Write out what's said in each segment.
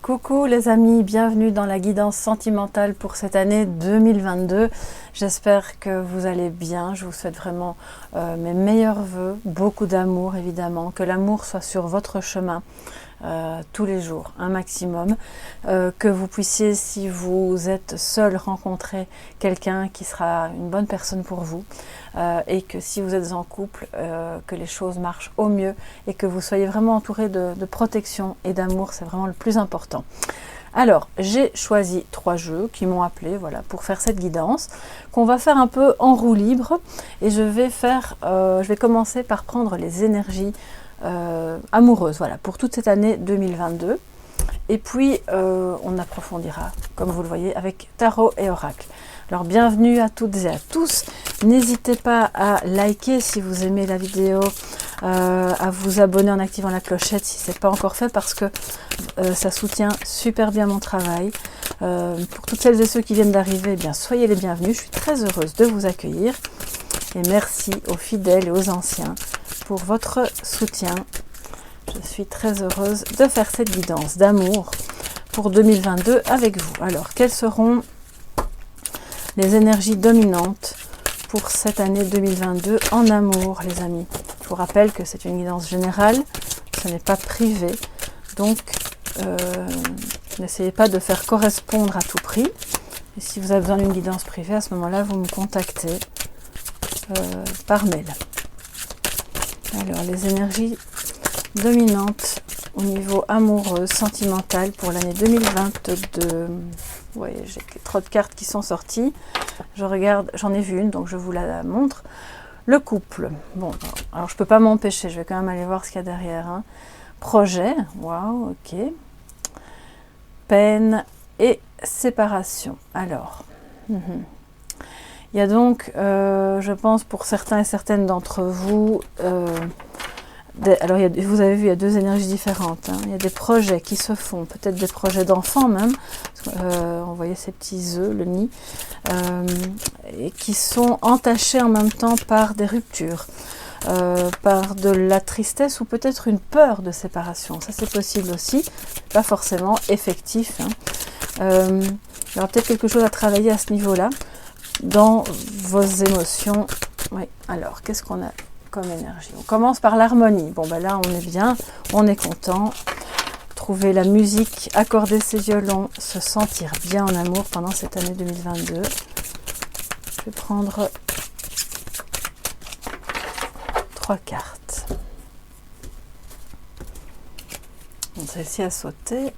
Coucou les amis, bienvenue dans la guidance sentimentale pour cette année 2022. J'espère que vous allez bien, je vous souhaite vraiment mes meilleurs vœux, beaucoup d'amour évidemment, que l'amour soit sur votre chemin tous les jours, un maximum, que vous puissiez, si vous êtes seul, rencontrer quelqu'un qui sera une bonne personne pour vous, et que si vous êtes en couple, que les choses marchent au mieux et que vous soyez vraiment entouré de protection et d'amour, c'est vraiment le plus important. Alors, j'ai choisi 3 jeux qui m'ont appelé, voilà, pour faire cette guidance, qu'on va faire un peu en roue libre, et je vais commencer par prendre les énergies amoureuses, voilà, pour toute cette année 2022. Et puis, on approfondira, comme vous le voyez, avec tarot et oracle. Alors, bienvenue à toutes et à tous. N'hésitez pas à liker si vous aimez la vidéo, à vous abonner en activant la clochette si ce n'est pas encore fait, parce que ça soutient super bien mon travail. Pour toutes celles et ceux qui viennent d'arriver, eh bien, soyez les bienvenus. Je suis très heureuse de vous accueillir. Et merci aux fidèles et aux anciens pour votre soutien. Je suis très heureuse de faire cette guidance d'amour pour 2022 avec vous. Alors, quelles seront les énergies dominantes pour cette année 2022 en amour, les amis? Je vous rappelle que c'est une guidance générale, ce n'est pas privé, donc n'essayez pas de faire correspondre à tout prix. Et si vous avez besoin d'une guidance privée, à ce moment-là, vous me contactez par mail. Alors, les énergies dominantes au niveau amoureux, sentimental pour l'année 2022. Oui, j'ai trop de cartes qui sont sorties. Je regarde, j'en ai vu une, donc je vous la montre. Le couple. Bon, alors je peux pas m'empêcher, je vais quand même aller voir ce qu'il y a derrière. Hein. Projet, waouh, ok. Peine et séparation. Alors, il y a donc, je pense pour certains et certaines d'entre vous, alors vous avez vu, il y a 2 énergies différentes. Hein. Il y a des projets qui se font, peut-être des projets d'enfants même. On voyait ces petits œufs, le nid, et qui sont entachés en même temps par des ruptures, par de la tristesse ou peut-être une peur de séparation. Ça c'est possible aussi, pas forcément effectif. Hein. Il y aura peut-être quelque chose à travailler à ce niveau-là, dans vos émotions. Oui. Alors, qu'est-ce qu'on a comme énergie? On commence par l'harmonie. Bon, ben là, on est bien, on est content. Trouver la musique, accorder ses violons, se sentir bien en amour pendant cette année 2022. Je vais prendre 3 cartes. Celle-ci a sauté.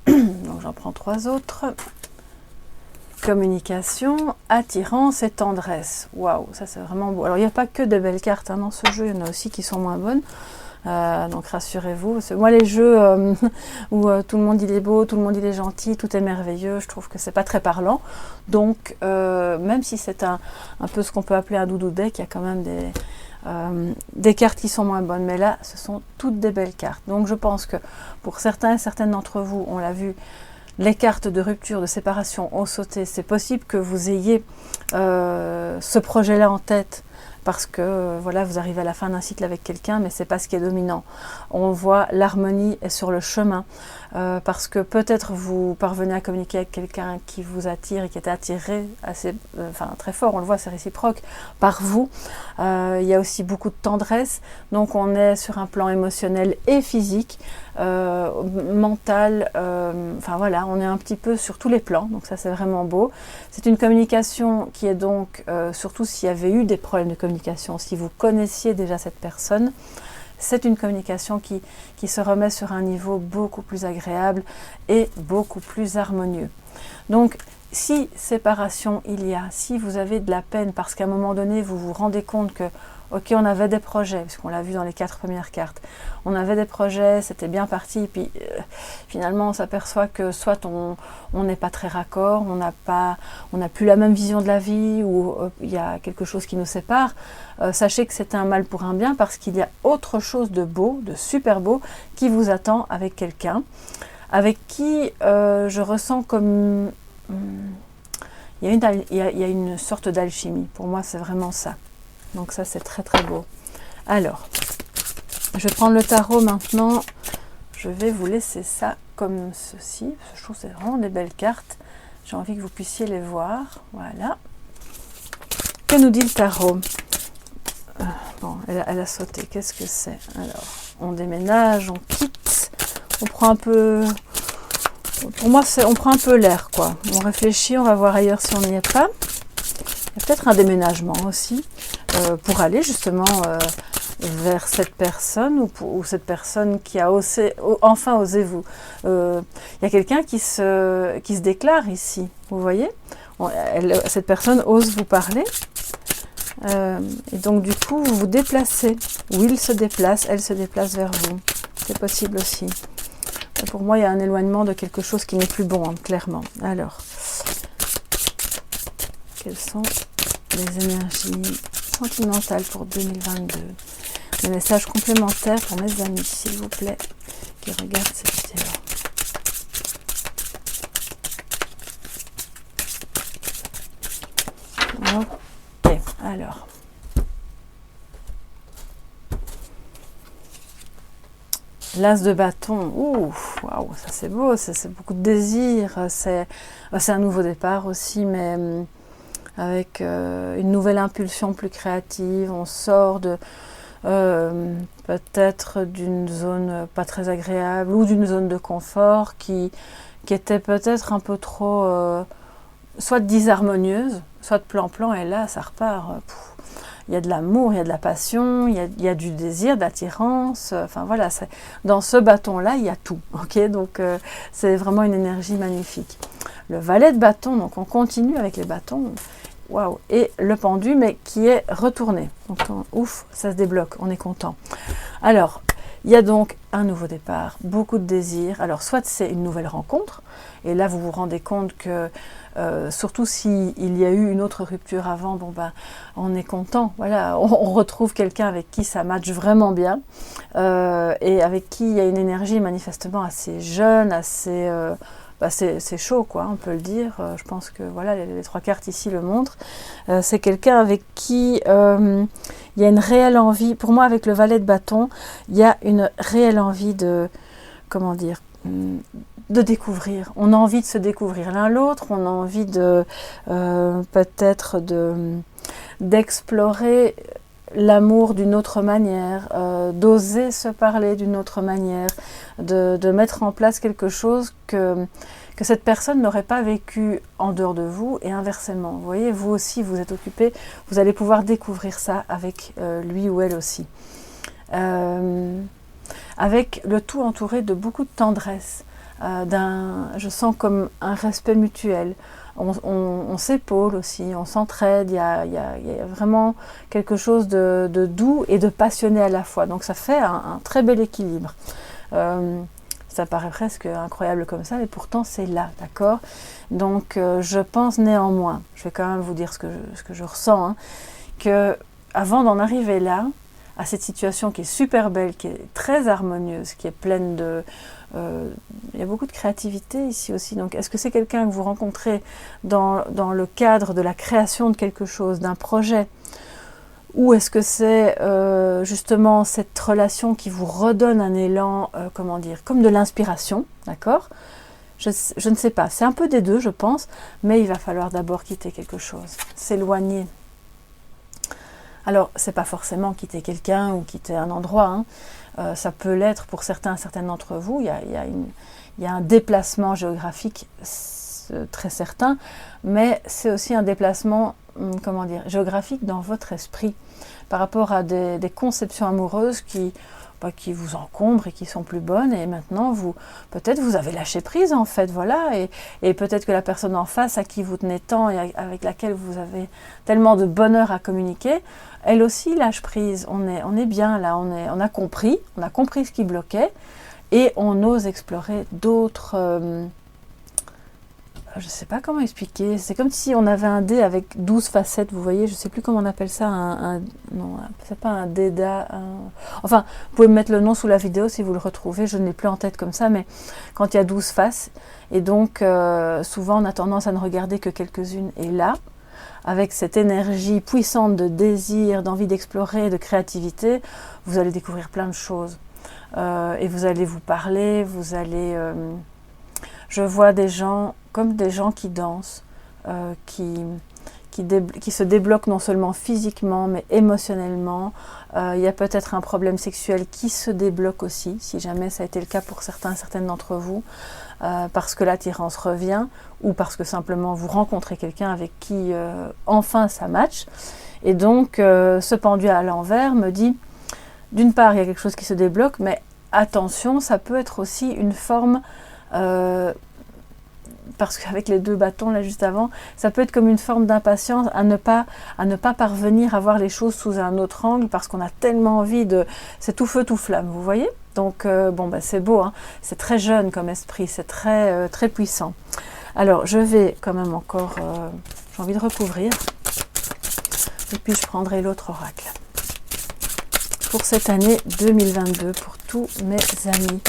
Donc, j'en prends 3 autres. Communication, attirance et tendresse. Waouh, ça c'est vraiment beau. Alors il n'y a pas que de belles cartes hein, dans ce jeu, il y en a aussi qui sont moins bonnes. Donc rassurez-vous. Moi les jeux où tout le monde il est beau, tout le monde il est gentil, tout est merveilleux, je trouve que c'est pas très parlant. Donc même si c'est un peu ce qu'on peut appeler un doudou deck, il y a quand même des cartes qui sont moins bonnes. Mais là, ce sont toutes des belles cartes. Donc je pense que pour certains et certaines d'entre vous, on l'a vu, les cartes de rupture, de séparation ont sauté. C'est possible que vous ayez ce projet-là en tête parce que voilà, vous arrivez à la fin d'un cycle avec quelqu'un, mais c'est pas ce qui est dominant. On voit l'harmonie est sur le chemin parce que peut-être vous parvenez à communiquer avec quelqu'un qui vous attire et qui est attiré assez, très fort. On le voit, c'est réciproque par vous. Il y a aussi beaucoup de tendresse, donc on est sur un plan émotionnel et physique. Mental, voilà, on est un petit peu sur tous les plans, donc ça c'est vraiment beau. C'est une communication qui est donc, surtout s'il y avait eu des problèmes de communication, si vous connaissiez déjà cette personne, c'est une communication qui se remet sur un niveau beaucoup plus agréable et beaucoup plus harmonieux. Donc, si séparation il y a, si vous avez de la peine parce qu'à un moment donné vous vous rendez compte que ok, on avait des projets, puisqu'on l'a vu dans les 4 premières cartes. On avait des projets, c'était bien parti, puis finalement on s'aperçoit que soit on n'est pas très raccord, on n'a plus la même vision de la vie, ou il y a quelque chose qui nous sépare. Sachez que c'est un mal pour un bien, parce qu'il y a autre chose de beau, de super beau, qui vous attend avec quelqu'un, avec qui je ressens comme... il y a une sorte d'alchimie. Pour moi, c'est vraiment ça. Donc ça, c'est très très beau. Alors, je vais prendre le tarot maintenant. Je vais vous laisser ça comme ceci. Je trouve que c'est vraiment des belles cartes. J'ai envie que vous puissiez les voir. Voilà. Que nous dit le tarot? Bon, elle a sauté. Qu'est-ce que c'est? Alors, on déménage, on quitte, on prend un peu... Pour moi, on prend un peu l'air, quoi. On réfléchit, on va voir ailleurs si on n'y est pas. Il y a peut-être un déménagement aussi, pour aller justement vers cette personne, ou cette personne qui a enfin osé vous. Il y a quelqu'un qui se déclare ici, vous voyez? Cette personne ose vous parler. Et donc du coup vous vous déplacez, ou il se déplace, elle se déplace vers vous, c'est possible aussi. Pour moi il y a un éloignement de quelque chose qui n'est plus bon, hein, clairement. Alors, quelles sont les énergies sentimentales pour 2022? Des messages complémentaires pour mes amis, s'il vous plaît, qui regardent cette vidéo. Ok, alors. L'as de bâton, ouh, waouh, ça c'est beau, c'est beaucoup de désir, c'est un nouveau départ aussi, mais avec une nouvelle impulsion plus créative. On sort de peut-être d'une zone pas très agréable ou d'une zone de confort qui était peut-être un peu trop soit disharmonieuse, soit de plan-plan, et là ça repart. Il y a de l'amour, il y a de la passion, il y a du désir, d'attirance, enfin voilà, dans ce bâton-là, il y a tout, ok? Donc c'est vraiment une énergie magnifique. Le valet de bâton, donc on continue avec les bâtons, waouh, et le pendu, mais qui est retourné. Donc ouf, ça se débloque, on est content. Alors, il y a donc un nouveau départ, beaucoup de désir. Alors soit c'est une nouvelle rencontre, et là vous vous rendez compte que surtout s'il y a eu une autre rupture avant, bon ben on est content, voilà, on retrouve quelqu'un avec qui ça matche vraiment bien, et avec qui il y a une énergie manifestement assez jeune, assez c'est chaud, quoi, on peut le dire. Je pense que voilà, les trois cartes ici le montrent. C'est quelqu'un avec qui il y a une réelle envie. Pour moi, avec le valet de bâton, il y a une réelle envie de, comment dire, de découvrir. On a envie de se découvrir l'un l'autre. On a envie de peut-être d'explorer l'amour d'une autre manière, d'oser se parler d'une autre manière, de mettre en place quelque chose que cette personne n'aurait pas vécu en dehors de vous, et inversement. Vous voyez, vous aussi, vous êtes occupé, vous allez pouvoir découvrir ça avec lui ou elle aussi. Avec le tout entouré de beaucoup de tendresse, je sens comme un respect mutuel. On s'épaule aussi, on s'entraide, il y a vraiment quelque chose de doux et de passionné à la fois. Donc ça fait un très bel équilibre. Ça paraît presque incroyable comme ça, et pourtant c'est là, d'accord? Donc je pense néanmoins, je vais quand même vous dire ce que je ressens, hein, que avant d'en arriver là, à cette situation qui est super belle, qui est très harmonieuse, qui est pleine de... il y a beaucoup de créativité ici aussi. Donc est-ce que c'est quelqu'un que vous rencontrez dans le cadre de la création de quelque chose, d'un projet? Ou est-ce que c'est justement cette relation qui vous redonne un élan, comment dire, comme de l'inspiration, d'accord? Je ne sais pas, c'est un peu des deux, je pense, mais il va falloir d'abord quitter quelque chose, s'éloigner. Alors, c'est pas forcément quitter quelqu'un ou quitter un endroit, hein. Ça peut l'être pour certaines d'entre vous. Il y a un déplacement géographique très certain, mais c'est aussi un déplacement, comment dire, géographique dans votre esprit, par rapport à des conceptions amoureuses qui vous encombrent et qui sont plus bonnes, et maintenant peut-être vous avez lâché prise en fait, voilà, et peut-être que la personne en face à qui vous tenez tant et avec laquelle vous avez tellement de bonheur à communiquer, elle aussi lâche prise. On est bien là, on a compris ce qui bloquait, et on ose explorer d'autres... je ne sais pas comment expliquer, c'est comme si on avait un dé avec 12 facettes, vous voyez, je ne sais plus comment on appelle ça, non, c'est pas un déda, enfin, vous pouvez me mettre le nom sous la vidéo si vous le retrouvez, je ne l'ai plus en tête comme ça, mais quand il y a 12 faces, et donc souvent on a tendance à ne regarder que quelques-unes, et là, avec cette énergie puissante de désir, d'envie d'explorer, de créativité, vous allez découvrir plein de choses, et vous allez vous parler, vous allez... Je vois des gens comme des gens qui dansent, qui se débloquent non seulement physiquement, mais émotionnellement. Il y a peut-être un problème sexuel qui se débloque aussi, si jamais ça a été le cas pour certaines d'entre vous, parce que l'attirance revient, ou parce que simplement vous rencontrez quelqu'un avec qui enfin ça match. Et donc, ce pendu à l'envers me dit, d'une part, il y a quelque chose qui se débloque, mais attention, ça peut être aussi une forme, parce qu'avec les 2 bâtons là juste avant, ça peut être comme une forme d'impatience à ne pas parvenir à voir les choses sous un autre angle, parce qu'on a tellement envie de... C'est tout feu, tout flamme, vous voyez? Donc, bon, bah, c'est beau, hein, c'est très jeune comme esprit, c'est très, très puissant. Alors, je vais quand même encore... j'ai envie de recouvrir. Et puis je prendrai l'autre oracle. Pour cette année 2022, pour tous mes amis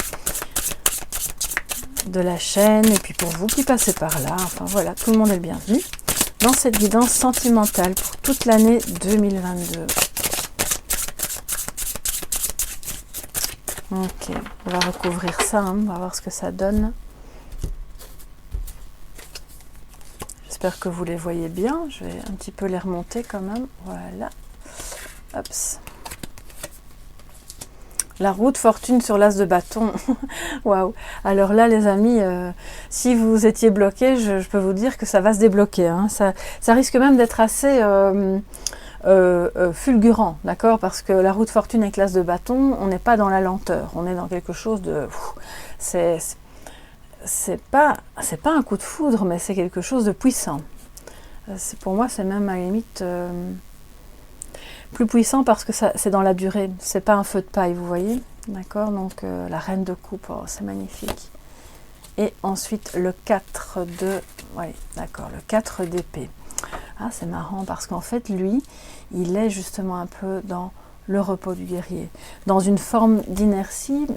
de la chaîne, et puis pour vous qui passez par là, enfin voilà, tout le monde est le bienvenu dans cette guidance sentimentale pour toute l'année 2022. Ok, on va recouvrir ça, hein, on va voir ce que ça donne. J'espère que vous les voyez bien. Je vais un petit peu les remonter quand même. Voilà. Hops. La roue de fortune sur l'as de bâton. Waouh. Alors là, les amis, si vous étiez bloqués, je peux vous dire que ça va se débloquer. Hein. Ça risque même d'être assez fulgurant, d'accord? Parce que la roue de fortune avec l'as de bâton, on n'est pas dans la lenteur. On est dans quelque chose de... C'est pas un coup de foudre, mais c'est quelque chose de puissant. Pour moi, c'est même à la limite plus puissant parce que c'est dans la durée. C'est pas un feu de paille, vous voyez, d'accord? Donc la reine de coupe, oh, c'est magnifique. Et ensuite le 4 de... Oui, d'accord, le 4 d'épée. Ah, c'est marrant parce qu'en fait, lui, il est justement un peu dans le repos du guerrier, dans une forme d'inertie.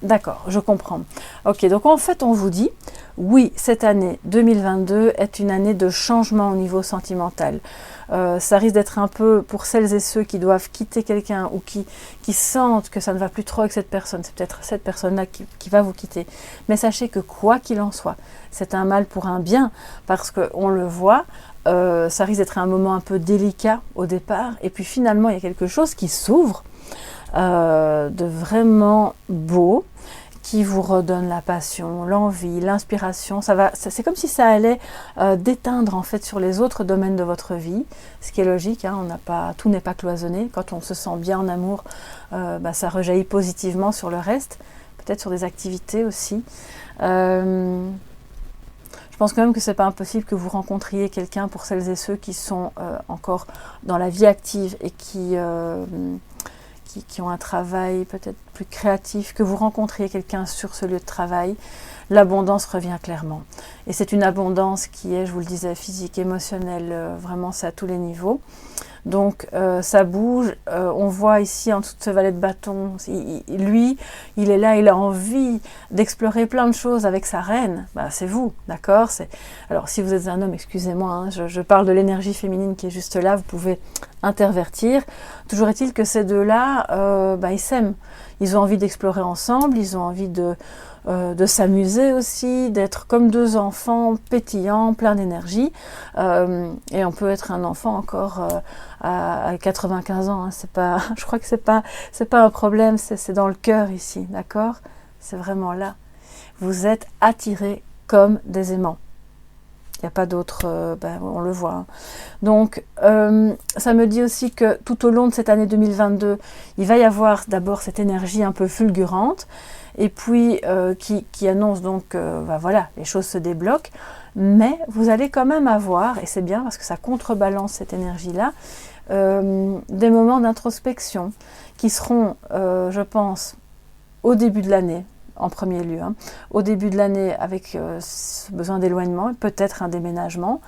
D'accord, je comprends. Ok, donc en fait, on vous dit, oui, cette année 2022 est une année de changement au niveau sentimental. Ça risque d'être un peu pour celles et ceux qui doivent quitter quelqu'un ou qui sentent que ça ne va plus trop avec cette personne. C'est peut-être cette personne-là qui va vous quitter. Mais sachez que quoi qu'il en soit, c'est un mal pour un bien, parce qu'on le voit, ça risque d'être un moment un peu délicat au départ, et puis finalement, il y a quelque chose qui s'ouvre, de vraiment beau, qui vous redonne la passion, l'envie, l'inspiration. C'est comme si ça allait déteindre en fait sur les autres domaines de votre vie, ce qui est logique, hein, tout n'est pas cloisonné. Quand on se sent bien en amour, ça rejaillit positivement sur le reste, peut-être sur des activités aussi. Je pense quand même que c'est pas impossible que vous rencontriez quelqu'un, pour celles et ceux qui sont encore dans la vie active et qui ont un travail peut-être plus créatif, que vous rencontriez quelqu'un sur ce lieu de travail. L'abondance revient clairement. Et c'est une abondance qui est, je vous le disais, physique, émotionnelle, vraiment c'est à tous les niveaux. Donc ça bouge, on voit ici en dessous de ce valet de bâton, lui, il est là, il a envie d'explorer plein de choses avec sa reine, c'est vous, d'accord? Alors si vous êtes un homme, excusez-moi, hein, je parle de l'énergie féminine qui est juste là, vous pouvez intervertir. Toujours est-il que ces deux-là, ils s'aiment, ils ont envie d'explorer ensemble, ils ont envie de s'amuser aussi, d'être comme deux enfants pétillants, plein d'énergie, et on peut être un enfant encore à 95 ans, hein. C'est pas, je crois que c'est pas un problème, c'est dans le cœur ici, d'accord? C'est vraiment là. Vous êtes attirés comme des aimants. Il n'y a pas d'autre, on le voit. Hein. Donc, ça me dit aussi que tout au long de cette année 2022, il va y avoir d'abord cette énergie un peu fulgurante, et puis qui annonce donc, voilà, les choses se débloquent, mais vous allez quand même avoir, et c'est bien parce que ça contrebalance cette énergie-là, des moments d'introspection qui seront, je pense, au début de l'année, en premier lieu, hein, au début de l'année avec besoin d'éloignement, peut-être un déménagement,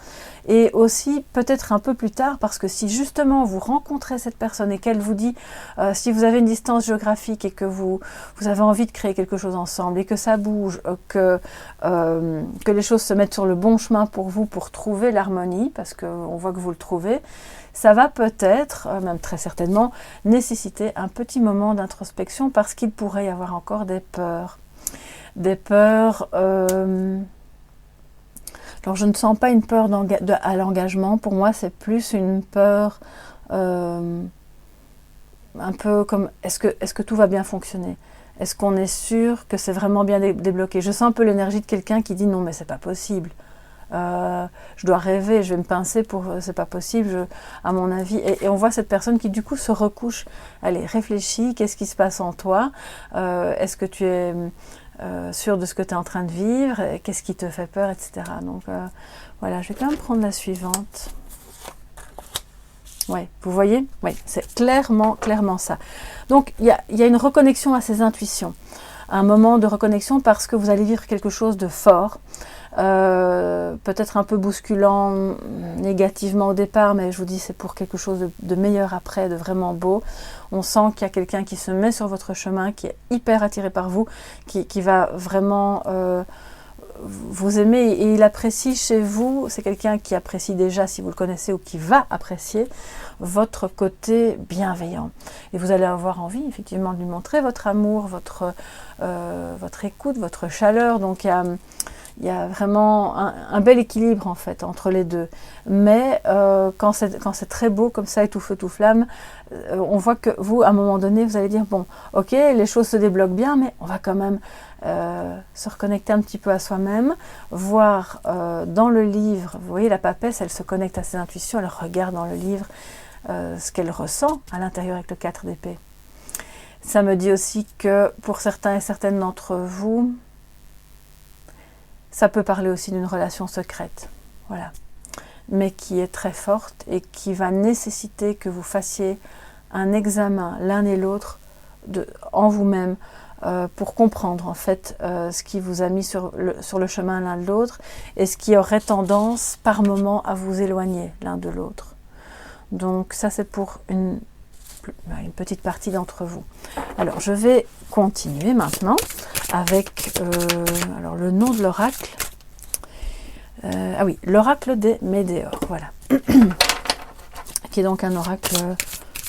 et aussi peut-être un peu plus tard, parce que si justement vous rencontrez cette personne et qu'elle vous dit, si vous avez une distance géographique et que vous avez envie de créer quelque chose ensemble et que ça bouge, que les choses se mettent sur le bon chemin pour vous, pour trouver l'harmonie, parce qu'on voit que vous le trouvez, ça va peut-être, même très certainement, nécessiter un petit moment d'introspection parce qu'il pourrait y avoir encore des peurs. des peurs. Alors je ne sens pas une peur à l'engagement, pour moi c'est plus une peur un peu comme est-ce que tout va bien fonctionner? Est-ce qu'on est sûr que c'est vraiment bien débloqué? Je sens un peu l'énergie de quelqu'un qui dit non mais c'est pas possible. Je dois rêver, je vais me pincer pour c'est pas possible, à mon avis. Et on voit cette personne qui du coup se recouche. Allez, réfléchis, qu'est-ce qui se passe en toi? Est-ce que tu es sûr de ce que tu es en train de vivre? Qu'est-ce qui te fait peur, etc. Donc voilà, je vais quand même prendre la suivante. Oui, vous voyez? Oui, c'est clairement ça. Donc il y a une reconnexion à ses intuitions. Un moment de reconnexion parce que vous allez vivre quelque chose de fort. Peut-être un peu bousculant négativement au départ, mais je vous dis c'est pour quelque chose de meilleur après, de vraiment beau. On sent qu'il y a quelqu'un qui se met sur votre chemin, qui est hyper attiré par vous, qui va vraiment vous aimer et il apprécie chez vous. C'est quelqu'un qui apprécie déjà, si vous le connaissez, ou qui va apprécier votre côté bienveillant. Et vous allez avoir envie effectivement de lui montrer votre amour, votre écoute, votre chaleur. Donc il y a vraiment un bel équilibre en fait entre les deux. Mais quand c'est très beau comme ça et tout feu tout flamme, on voit que vous, à un moment donné, vous allez dire bon, ok, les choses se débloquent bien, mais on va quand même se reconnecter un petit peu à soi-même, voir dans le livre, vous voyez la papesse, elle se connecte à ses intuitions, elle regarde dans le livre ce qu'elle ressent à l'intérieur avec le 4 d'épée. Ça me dit aussi que pour certains et certaines d'entre vous, ça peut parler aussi d'une relation secrète, voilà, mais qui est très forte et qui va nécessiter que vous fassiez un examen l'un et l'autre en vous-même pour comprendre en fait ce qui vous a mis sur le chemin l'un de l'autre et ce qui aurait tendance par moment à vous éloigner l'un de l'autre. Donc ça c'est pour une petite partie d'entre vous. Alors je vais continuer maintenant avec alors le nom de l'oracle. Ah oui, l'oracle des Médéors, voilà. Qui est donc un oracle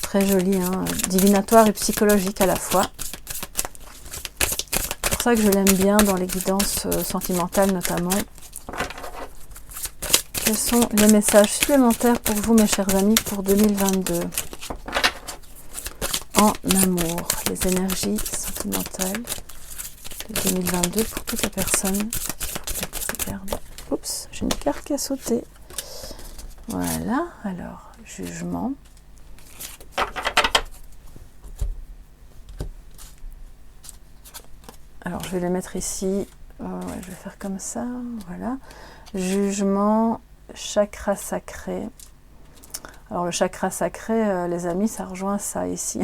très joli, hein, divinatoire et psychologique à la fois. C'est pour ça que je l'aime bien dans les guidances sentimentales notamment. Quels sont les messages supplémentaires pour vous, mes chers amis, pour 2022 en amour, les énergies sentimentales de 2022 pour toutes les personnes qui regardent. Oups, j'ai une carte qui a sauté. Voilà, alors, jugement. Alors, je vais les mettre ici. Ouais, je vais faire comme ça, voilà. Jugement, chakra sacré. Alors, le chakra sacré, les amis, ça rejoint ça ici.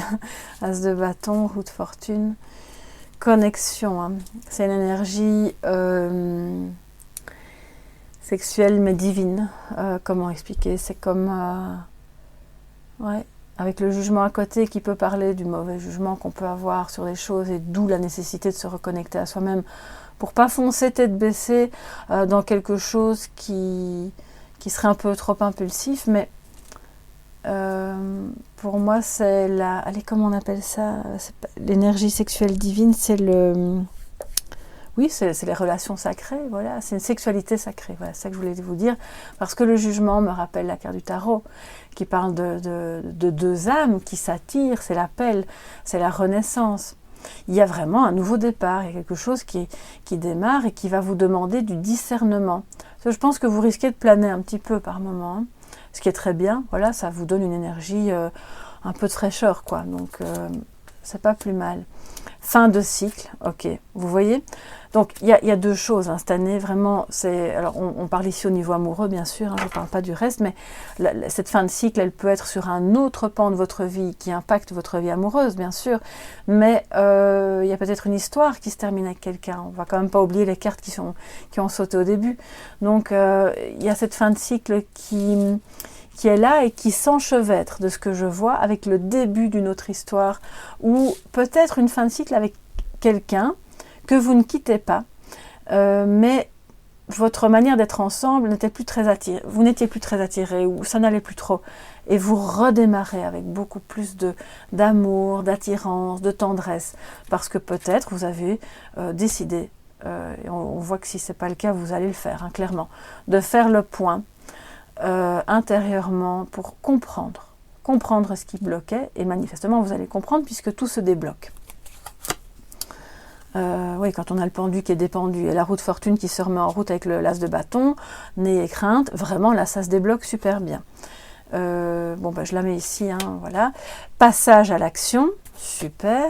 As de bâton, roue de fortune. Connexion, hein. C'est une énergie sexuelle mais divine. Comment expliquer? C'est comme... ouais, avec le jugement à côté qui peut parler du mauvais jugement qu'on peut avoir sur les choses et d'où la nécessité de se reconnecter à soi-même pour pas foncer tête baissée dans quelque chose qui serait un peu trop impulsif. Mais pour moi c'est la... Allez, comment on appelle ça? L'énergie sexuelle divine, c'est le... Oui, c'est les relations sacrées, voilà, c'est une sexualité sacrée, voilà, c'est ça que je voulais vous dire, parce que le jugement me rappelle la carte du tarot, qui parle de deux âmes qui s'attirent, c'est l'appel, c'est la renaissance. Il y a vraiment un nouveau départ, il y a quelque chose qui démarre et qui va vous demander du discernement. Parce que je pense que vous risquez de planer un petit peu par moment, hein, ce qui est très bien, voilà, ça vous donne une énergie un peu de fraîcheur, quoi, donc c'est pas plus mal. Fin de cycle, ok, vous voyez. Donc il y a deux choses hein, cette année, vraiment, alors on parle ici au niveau amoureux bien sûr, hein, je ne parle pas du reste, mais cette fin de cycle, elle peut être sur un autre pan de votre vie qui impacte votre vie amoureuse bien sûr, mais il y a peut-être une histoire qui se termine avec quelqu'un, on ne va quand même pas oublier les cartes qui ont sauté au début. Donc il y a cette fin de cycle qui est là et qui s'enchevêtre de ce que je vois avec le début d'une autre histoire ou peut-être une fin de cycle avec quelqu'un que vous ne quittez pas, mais votre manière d'être ensemble n'était plus très attirée, vous n'étiez plus très attirés ou ça n'allait plus trop et vous redémarrez avec beaucoup plus d'amour, d'attirance, de tendresse parce que peut-être vous avez décidé et on voit que si ce n'est pas le cas, vous allez le faire, hein, clairement, de faire le point intérieurement pour comprendre ce qui bloquait, et manifestement vous allez comprendre puisque tout se débloque. Oui, quand on a le pendu qui est dépendu et la roue de fortune qui se remet en route avec le las de bâton, n'ayez crainte, vraiment là ça se débloque super bien. Bon, je la mets ici, hein, voilà. Passage à l'action, super.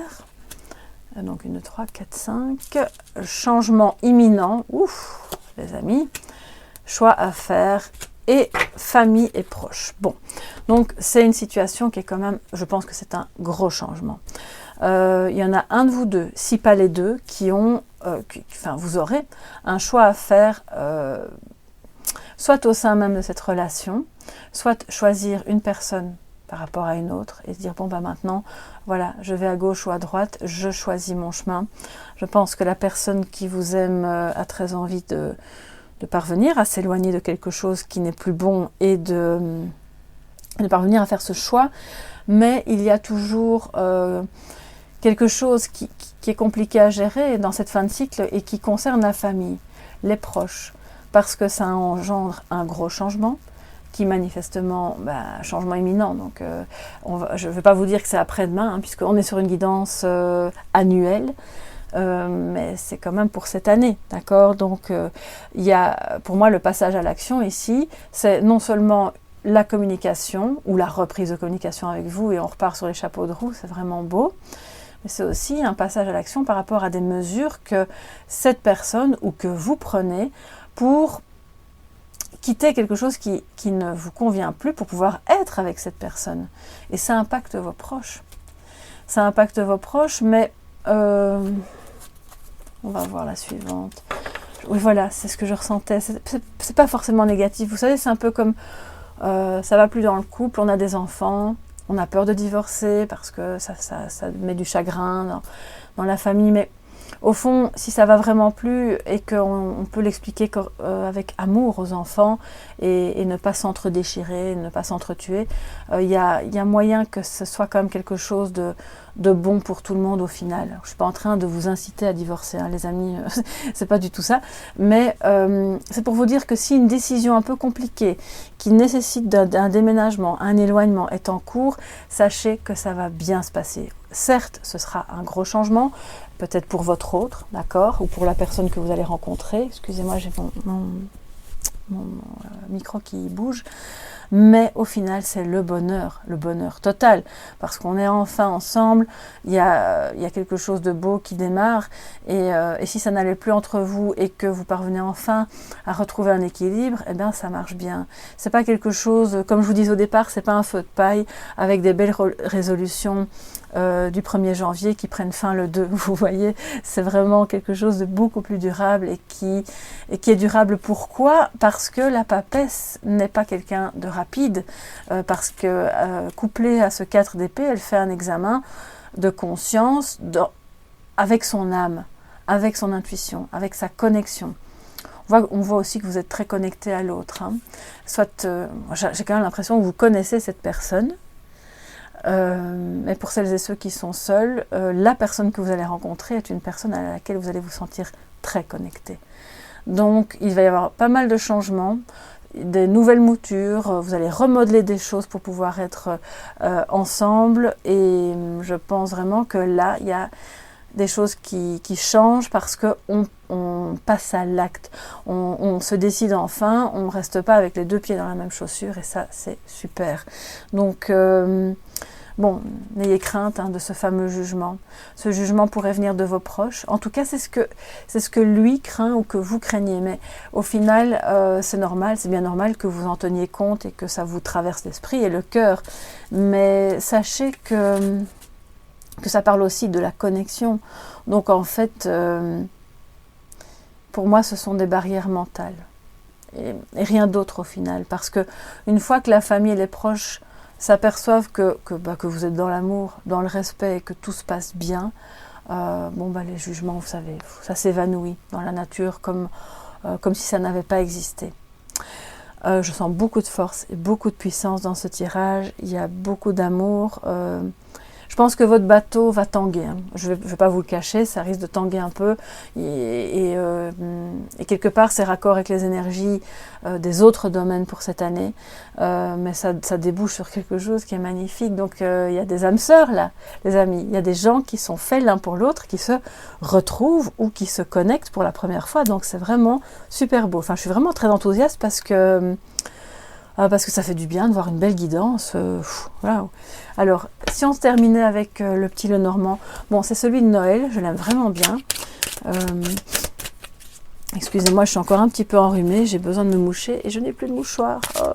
Donc 1, 2, 3, 4, 5. Changement imminent, ouf, les amis. Choix à faire et famille et proches. Bon, donc c'est une situation qui est quand même, je pense que c'est un gros changement. Il y en a un de vous deux, si pas les deux, qui ont, enfin vous aurez un choix à faire, soit au sein même de cette relation, soit choisir une personne par rapport à une autre et se dire bon maintenant voilà, je vais à gauche ou à droite, je choisis mon chemin. Je pense que la personne qui vous aime a très envie de parvenir à s'éloigner de quelque chose qui n'est plus bon et de parvenir à faire ce choix, mais il y a toujours quelque chose qui est compliqué à gérer dans cette fin de cycle et qui concerne la famille, les proches, parce que ça engendre un gros changement qui manifestement, changement imminent, donc je ne vais pas vous dire que c'est après-demain, hein, puisqu'on est sur une guidance annuelle, mais c'est quand même pour cette année, d'accord? Donc il y a pour moi le passage à l'action ici, c'est non seulement la communication ou la reprise de communication avec vous et on repart sur les chapeaux de roue, c'est vraiment beau, mais c'est aussi un passage à l'action par rapport à des mesures que cette personne ou que vous prenez pour quitter quelque chose qui ne vous convient plus pour pouvoir être avec cette personne. Et ça impacte vos proches. Ça impacte vos proches, mais on va voir la suivante. Oui, voilà, c'est ce que je ressentais. C'est pas forcément négatif. Vous savez, c'est un peu comme ça va plus dans le couple, on a des enfants, on a peur de divorcer parce que ça met du chagrin dans la famille, mais au fond, si ça va vraiment plus et qu'on peut l'expliquer avec amour aux enfants et ne pas s'entre-déchirer, ne pas s'entre-tuer, il y a moyen que ce soit quand même quelque chose de bon pour tout le monde au final. Je ne suis pas en train de vous inciter à divorcer, hein, les amis, c'est pas du tout ça, mais c'est pour vous dire que si une décision un peu compliquée qui nécessite d'un déménagement, un éloignement est en cours, sachez que ça va bien se passer. Certes, ce sera un gros changement, peut-être pour votre autre, d'accord, ou pour la personne que vous allez rencontrer. Excusez-moi, j'ai mon micro qui bouge. Mais au final, c'est le bonheur total, parce qu'on est enfin ensemble, il y a quelque chose de beau qui démarre, et si ça n'allait plus entre vous et que vous parvenez enfin à retrouver un équilibre, eh bien ça marche bien. C'est pas quelque chose, comme je vous disais au départ, c'est pas un feu de paille avec des belles résolutions du 1er janvier qui prennent fin le 2, vous voyez, c'est vraiment quelque chose de beaucoup plus durable et qui est durable. Pourquoi? Parce que la papesse n'est pas quelqu'un de rapide, parce que couplée à ce 4 d'épée, elle fait un examen de conscience avec son âme, avec son intuition, avec sa connexion. On voit aussi que vous êtes très connecté à l'autre, hein. Soit, j'ai quand même l'impression que vous connaissez cette personne, mais pour celles et ceux qui sont seuls, la personne que vous allez rencontrer est une personne à laquelle vous allez vous sentir très connecté. Donc il va y avoir pas mal de changements, des nouvelles moutures, vous allez remodeler des choses pour pouvoir être ensemble, et je pense vraiment que là il y a des choses qui changent parce qu'on passe à l'acte, on se décide enfin, on ne reste pas avec les deux pieds dans la même chaussure, et ça c'est super. Donc bon, n'ayez crainte, hein, de ce fameux jugement. Ce jugement pourrait venir de vos proches. En tout cas, c'est ce que lui craint ou que vous craignez. Mais au final, c'est normal, c'est bien normal que vous en teniez compte et que ça vous traverse l'esprit et le cœur. Mais sachez que ça parle aussi de la connexion. Donc en fait, pour moi, ce sont des barrières mentales. Et rien d'autre au final. Parce que une fois que la famille et les proches s'aperçoivent que vous êtes dans l'amour, dans le respect et que tout se passe bien, les jugements, vous savez, ça s'évanouit dans la nature comme si ça n'avait pas existé. Je sens beaucoup de force et beaucoup de puissance dans ce tirage, il y a beaucoup d'amour. Je pense que votre bateau va tanguer, hein. Je vais pas vous le cacher, ça risque de tanguer un peu. Et quelque part, c'est raccord avec les énergies des autres domaines pour cette année. Mais ça débouche sur quelque chose qui est magnifique. Donc, il y a des âmes sœurs, là, les amis. Il y a des gens qui sont faits l'un pour l'autre, qui se retrouvent ou qui se connectent pour la première fois. Donc, c'est vraiment super beau. Enfin, je suis vraiment très enthousiaste parce que ça fait du bien de voir une belle guidance. Voilà. Alors, si on se terminait avec le petit Lenormand, bon, c'est celui de Noël, je l'aime vraiment bien. Excusez-moi, je suis encore un petit peu enrhumée, j'ai besoin de me moucher et je n'ai plus de mouchoir. Oh,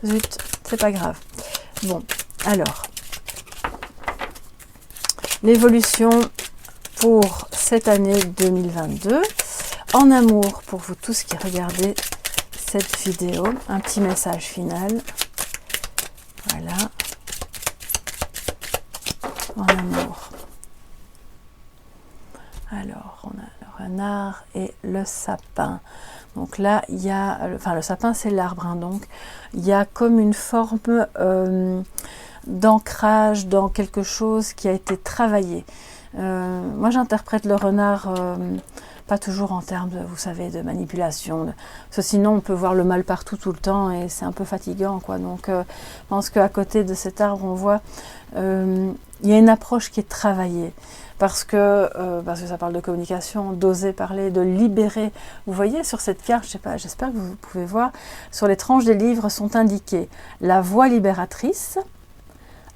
zut, c'est pas grave. Bon, alors, l'évolution pour cette année 2022. En amour, pour vous tous qui regardez cette vidéo, un petit message final. Voilà. En amour. Alors, on a le renard et le sapin. Donc là, il y a, enfin le sapin c'est l'arbre, hein, donc il y a comme une forme d'ancrage dans quelque chose qui a été travaillé. Moi j'interprète le renard pas toujours en termes de, vous savez, de manipulation, parce que sinon on peut voir le mal partout tout le temps et c'est un peu fatigant, quoi. Donc je pense qu'à côté de cet arbre on voit il y a une approche qui est travaillée. Parce que ça parle de communication, d'oser parler, de libérer. Vous voyez sur cette carte, je sais pas, j'espère que vous pouvez voir, sur les tranches des livres sont indiquées la voie libératrice,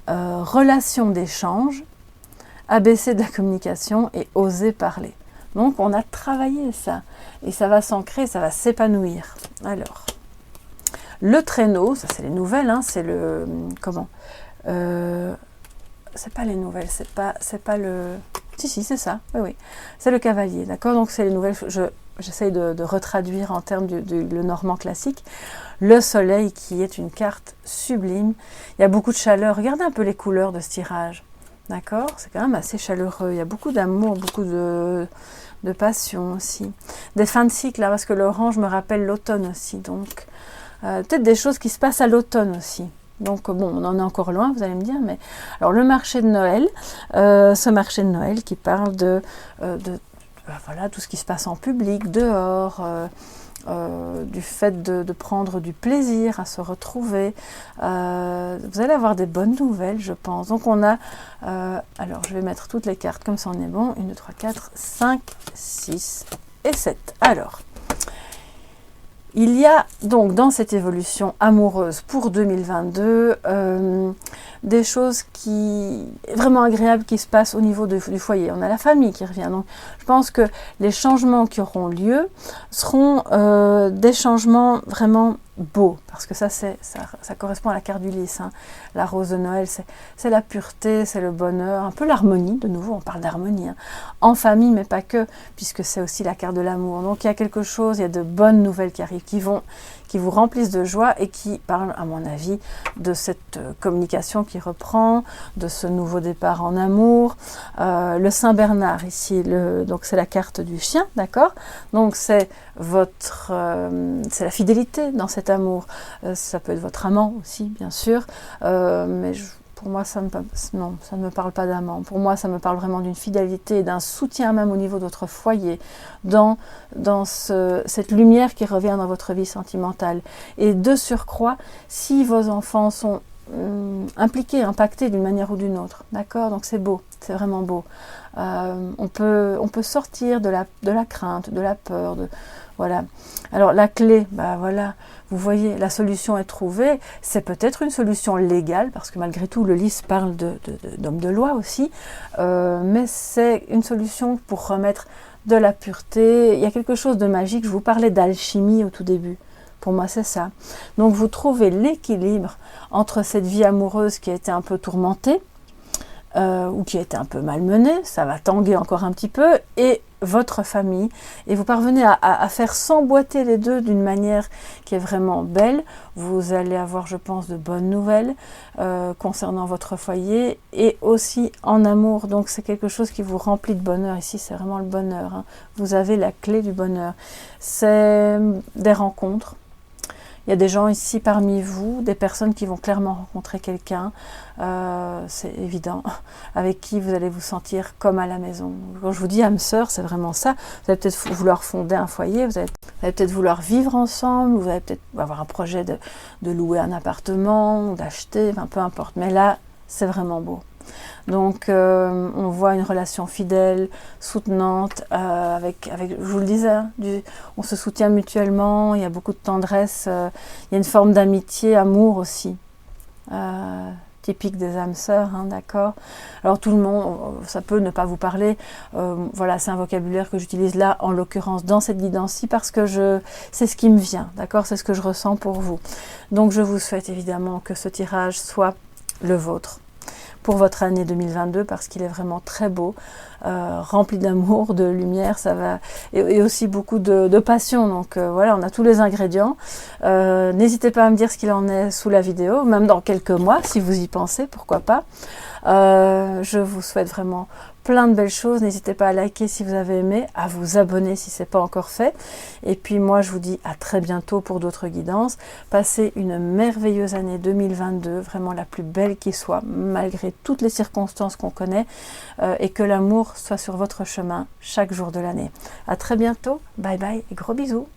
relation d'échange, ABC de la communication et oser parler. Donc on a travaillé ça et ça va s'ancrer, ça va s'épanouir. Alors, le traîneau, ça c'est les nouvelles, hein, c'est le comment c'est pas les nouvelles, c'est pas le... Si, c'est ça, oui. C'est le cavalier, d'accord? Donc c'est les nouvelles, j'essaye de retraduire en termes du Lenormand classique. Le soleil qui est une carte sublime. Il y a beaucoup de chaleur. Regardez un peu les couleurs de ce tirage, d'accord? C'est quand même assez chaleureux. Il y a beaucoup d'amour, beaucoup de passion aussi. Des fins de cycle, là, parce que l'orange me rappelle l'automne aussi. Donc, peut-être des choses qui se passent à l'automne aussi. Donc bon, on en est encore loin, vous allez me dire, mais... Alors le marché de Noël, ce marché de Noël qui parle de voilà, tout ce qui se passe en public, dehors, du fait de prendre du plaisir à se retrouver. Vous allez avoir des bonnes nouvelles, je pense. Donc on a... alors je vais mettre toutes les cartes, comme ça on est bon. 1, 2, 3, 4, 5, 6 et 7. Alors... Il y a donc dans cette évolution amoureuse pour 2022 des choses vraiment agréables qui se passent au niveau du foyer. On a la famille qui revient. Donc, je pense que les changements qui auront lieu seront des changements vraiment beaux. Parce que ça correspond à la carte du lys. Hein. La rose de Noël, c'est la pureté, c'est le bonheur, un peu l'harmonie. De nouveau, on parle d'harmonie. Hein. En famille, mais pas que, puisque c'est aussi la carte de l'amour. Donc, il y a quelque chose, il y a de bonnes nouvelles qui arrivent, qui vous remplissent de joie et qui parlent, à mon avis, de cette communication qui reprend, de ce nouveau départ en amour. Le Saint-Bernard, ici, donc c'est la carte du chien, d'accord? Donc c'est c'est la fidélité dans cet amour. Ça peut être votre amant aussi, bien sûr, mais pour moi, ça ne me parle pas d'amant. Pour moi, ça me parle vraiment d'une fidélité, d'un soutien même au niveau de votre foyer, dans cette lumière qui revient dans votre vie sentimentale. Et de surcroît, si vos enfants sont impliqués, impactés d'une manière ou d'une autre, d'accord? Donc c'est beau, c'est vraiment beau. On peut sortir de la crainte, de la peur, voilà. Alors la clé, voilà, vous voyez, la solution est trouvée. C'est peut-être une solution légale, parce que malgré tout, le lys parle d'homme de loi aussi, mais c'est une solution pour remettre de la pureté. Il y a quelque chose de magique. Je vous parlais d'alchimie au tout début. Pour moi, c'est ça. Donc, vous trouvez l'équilibre entre cette vie amoureuse qui a été un peu tourmentée, ou qui a été un peu malmenée, ça va tanguer encore un petit peu, et votre famille, et vous parvenez à faire s'emboîter les deux d'une manière qui est vraiment belle. Vous allez avoir, je pense, de bonnes nouvelles concernant votre foyer, et aussi en amour. Donc c'est quelque chose qui vous remplit de bonheur. Ici, c'est vraiment le bonheur, hein. Vous avez la clé du bonheur. C'est des rencontres. Il y a des gens ici parmi vous, des personnes qui vont clairement rencontrer quelqu'un, c'est évident, avec qui vous allez vous sentir comme à la maison. Quand je vous dis âme sœur, c'est vraiment ça. Vous allez peut-être vouloir fonder un foyer, vous allez peut-être vouloir vivre ensemble, vous allez peut-être avoir un projet de louer un appartement, d'acheter, enfin peu importe. Mais là, c'est vraiment beau. Donc on voit une relation fidèle, soutenante, avec je vous le disais, hein, on se soutient mutuellement, il y a beaucoup de tendresse, il y a une forme d'amitié, amour aussi, typique des âmes sœurs, hein, d'accord. Alors tout le monde, ça peut ne pas vous parler, voilà, c'est un vocabulaire que j'utilise là, en l'occurrence dans cette guidance-ci, parce que c'est ce qui me vient, d'accord, c'est ce que je ressens pour vous. Donc je vous souhaite évidemment que ce tirage soit le vôtre pour votre année 2022, parce qu'il est vraiment très beau, rempli d'amour, de lumière, ça va, et aussi beaucoup de passion. Donc voilà, on a tous les ingrédients. N'hésitez pas à me dire ce qu'il en est sous la vidéo, même dans quelques mois, si vous y pensez, pourquoi pas. Je vous souhaite vraiment plein de belles choses. N'hésitez pas à liker si vous avez aimé, à vous abonner si ce n'est pas encore fait. Et puis moi, je vous dis à très bientôt pour d'autres guidances. Passez une merveilleuse année 2022, vraiment la plus belle qui soit, malgré toutes les circonstances qu'on connaît, et que l'amour soit sur votre chemin chaque jour de l'année. À très bientôt, bye bye et gros bisous.